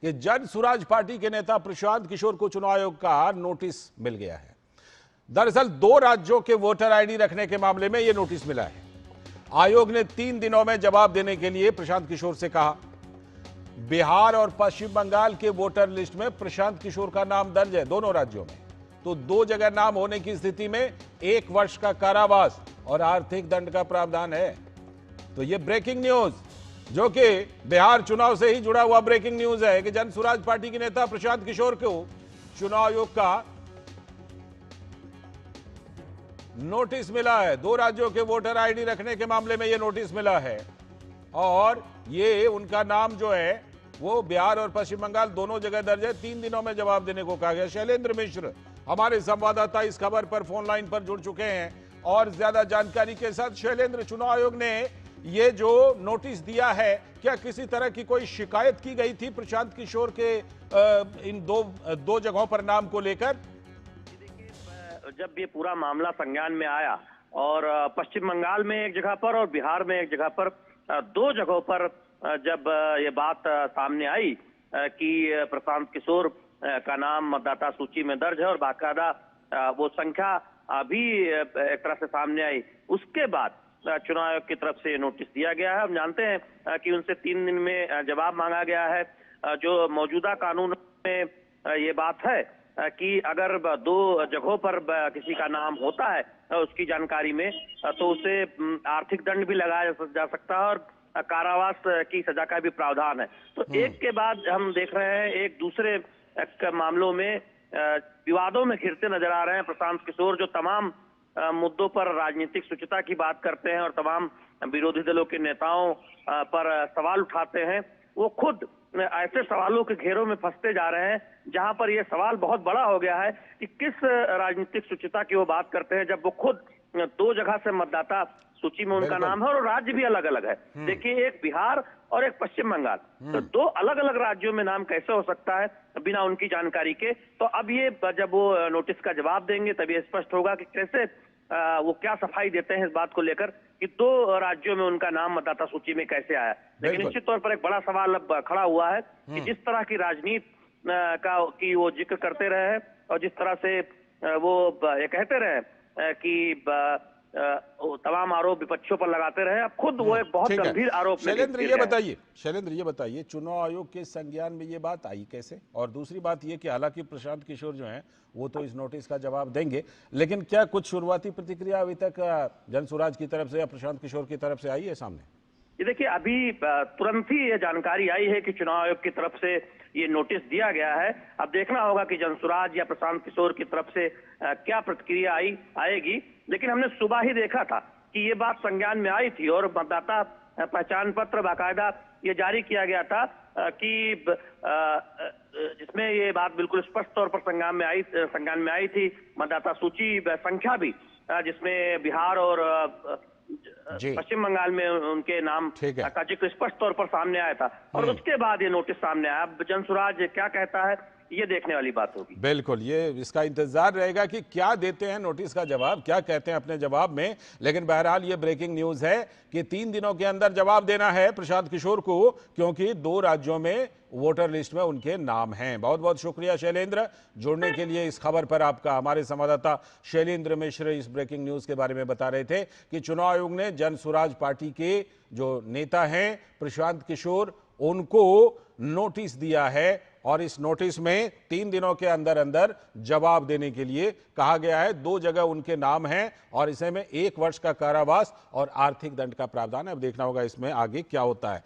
कि जन स्वराज पार्टी के नेता प्रशांत किशोर को चुनाव आयोग का नोटिस मिल गया है। दरअसल 2 राज्यों के वोटर आईडी रखने के मामले में यह नोटिस मिला है। आयोग ने 3 दिनों में जवाब देने के लिए प्रशांत किशोर से कहा। बिहार और पश्चिम बंगाल के वोटर लिस्ट में प्रशांत किशोर का नाम दर्ज है दोनों राज्यों में, तो 2 जगह नाम होने की स्थिति में 1 वर्ष का कारावास और आर्थिक दंड का प्रावधान है। तो यह ब्रेकिंग न्यूज, जो कि बिहार चुनाव से ही जुड़ा हुआ ब्रेकिंग न्यूज है कि जन स्वराज पार्टी के नेता प्रशांत किशोर को चुनाव आयोग का नोटिस मिला है। 2 राज्यों के वोटर आईडी रखने के मामले में यह नोटिस मिला है और ये उनका नाम जो है वो बिहार और पश्चिम बंगाल दोनों जगह दर्ज है। 3 दिनों में जवाब देने को कहा गया। शैलेंद्र मिश्र हमारे संवाददाता इस खबर पर फोन लाइन पर जुड़ चुके हैं और ज्यादा जानकारी के साथ। शैलेंद्र, चुनाव आयोग ने ये जो नोटिस दिया है, क्या किसी तरह की कोई शिकायत की गई थी प्रशांत किशोर के इन दो जगहों पर नाम को लेकर? देखिए, जब ये पूरा मामला संज्ञान में आया और पश्चिम बंगाल में एक जगह पर और बिहार में एक जगह पर 2 जगहों पर जब ये बात सामने आई कि प्रशांत किशोर का नाम मतदाता सूची में दर्ज है और बाकायदा वो संख्या भी एक तरह से सामने आई, उसके बाद चुनाव आयोग की तरफ से नोटिस दिया गया है। हम जानते हैं कि उनसे 3 दिन में जवाब मांगा गया है। जो मौजूदा कानून में ये बात है कि अगर 2 जगहों पर किसी का नाम होता है उसकी जानकारी में, तो उसे आर्थिक दंड भी लगाया जा सकता है और कारावास की सजा का भी प्रावधान है। तो एक के बाद हम देख रहे हैं एक दूसरे मामलों में विवादों में घिरते नजर आ रहे हैं प्रशांत किशोर, जो तमाम मुद्दों पर राजनीतिक शुचिता की बात करते हैं और तमाम विरोधी दलों के नेताओं पर सवाल उठाते हैं। वो खुद ऐसे सवालों के घेरों में फंसते जा रहे हैं जहां पर यह सवाल बहुत बड़ा हो गया है कि किस राजनीतिक शुचिता की वो बात करते हैं जब वो खुद 2 जगह से मतदाता सूची में उनका नाम है और राज्य भी अलग अलग है। देखिए, एक बिहार और एक पश्चिम बंगाल, तो 2 अलग अलग राज्यों में नाम कैसे हो सकता है बिना उनकी जानकारी के? तो अब ये जब वो नोटिस का जवाब देंगे तब ये स्पष्ट होगा कि कैसे वो क्या सफाई देते हैं इस बात को लेकर कि 2 राज्यों में उनका नाम मतदाता सूची में कैसे आया। लेकिन निश्चित तौर पर एक बड़ा सवाल अब खड़ा हुआ है कि जिस तरह की राजनीति की वो जिक्र करते रहे और जिस तरह से वो ये कहते रहे कि तमाम आरोप विपक्षियों पर लगाते रहे, अब खुद वो एक बहुत गंभीर आरोप में। शैलेंद्र ये बताइए, चुनाव आयोग के संज्ञान में ये बात आई कैसे? और दूसरी बात ये कि हालांकि प्रशांत किशोर जो हैं वो तो इस नोटिस का जवाब देंगे, लेकिन क्या कुछ शुरुआती प्रतिक्रिया अभी तक जन स्वराज की तरफ से या प्रशांत किशोर की तरफ से आई है सामने? ये देखिए, अभी तुरंत ही ये जानकारी आई है कि चुनाव आयोग की तरफ से ये नोटिस दिया गया है। अब देखना होगा कि जन स्वराज या प्रशांत किशोर की तरफ से क्या प्रतिक्रिया आएगी। लेकिन हमने सुबह ही देखा था कि ये बात संज्ञान में आई थी और मतदाता पहचान पत्र बाकायदा ये जारी किया गया था कि जिसमें ये बात बिल्कुल स्पष्ट तौर पर संज्ञान में आई थी। मतदाता सूची संख्या भी जिसमें बिहार और पश्चिम बंगाल में उनके नाम का जिक्र स्पष्ट तौर पर सामने आया था और उसके बाद ये नोटिस सामने आया। अब जन स्वराज क्या कहता है ये देखने वाली बात होगी। बिल्कुल, ये इसका इंतजार रहेगा कि क्या देते हैं नोटिस का जवाब, क्या कहते हैं अपने जवाब में। लेकिन बहरहाल ये ब्रेकिंग न्यूज है कि 3 दिनों के अंदर जवाब देना है प्रशांत किशोर को, क्योंकि 2 राज्यों में वोटर लिस्ट में उनके नाम हैं। बहुत बहुत शुक्रिया शैलेंद्र, जुड़ने के लिए इस खबर पर आपका। हमारे संवाददाता शैलेंद्र मिश्र इस ब्रेकिंग न्यूज के बारे में बता रहे थे कि चुनाव आयोग ने जन स्वराज पार्टी के जो नेता हैं प्रशांत किशोर, उनको नोटिस दिया है और इस नोटिस में 3 दिनों के अंदर अंदर जवाब देने के लिए कहा गया है। 2 जगह उनके नाम हैं और इसे में 1 वर्ष का कारावास और आर्थिक दंड का प्रावधान है। अब देखना होगा इसमें आगे क्या होता है।